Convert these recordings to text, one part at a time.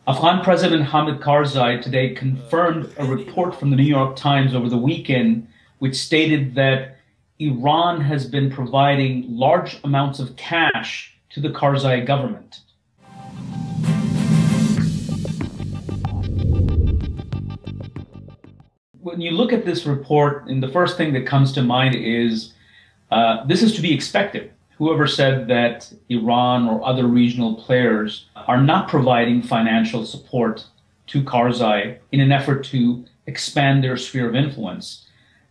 Afghan President Hamid Karzai today confirmed a report from the New York Times over the weekend, which stated that Iran has been providing large amounts of cash to the Karzai government. When you look at this report, and the first thing that comes to mind is this is to be expected. Whoever said that Iran or other regional players are not providing financial support to Karzai in an effort to expand their sphere of influence.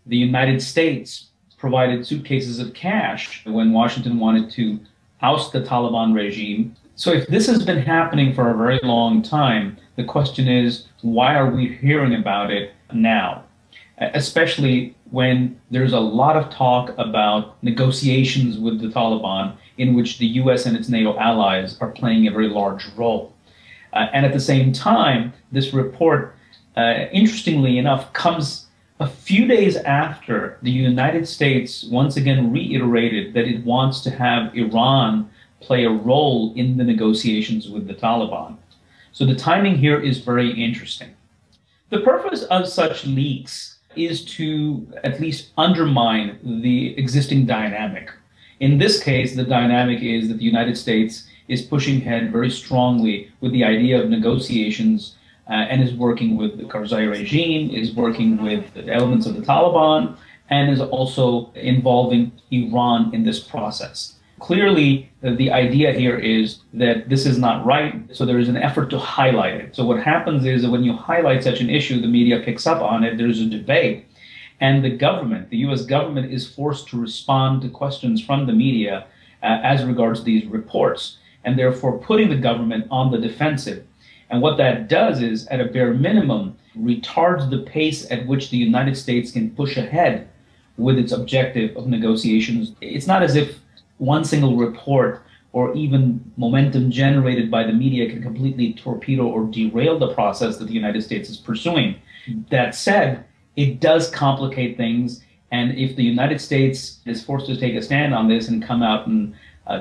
The United States provided suitcases of cash when Washington wanted to oust the Taliban regime. So if this has been happening for a very long time, the question is, why are we hearing about it now? Especially when there's a lot of talk about negotiations with the Taliban in which the US and its NATO allies are playing a very large role. And at the same time, this report, interestingly enough, comes a few days after the United States once again reiterated that it wants to have Iran play a role in the negotiations with the Taliban. So the timing here is very interesting. The purpose of such leaks is to at least undermine the existing dynamic. In this case, the dynamic is that the United States is pushing ahead very strongly with the idea of negotiations and is working with the Karzai regime, is working with elements of the Taliban, and is also involving Iran in this process. Clearly, the idea here is that this is not right, so there is an effort to highlight it. So what happens is that when you highlight such an issue, the media picks up on it, there's a debate, and the government, the US government, is forced to respond to questions from the media as regards these reports, and therefore putting the government on the defensive. And what that does is, at a bare minimum, retards the pace at which the United States can push ahead with its objective of negotiations. It's not as if one single report or even momentum generated by the media can completely torpedo or derail the process that the United States is pursuing. That said, it does complicate things, and if the United States is forced to take a stand on this and come out and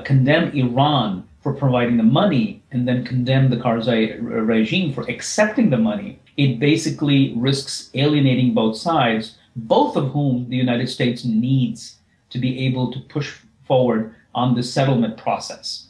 condemn Iran for providing the money and then condemn the Karzai regime for accepting the money, it basically risks alienating both sides, both of whom the United States needs to be able to push forward on the settlement process.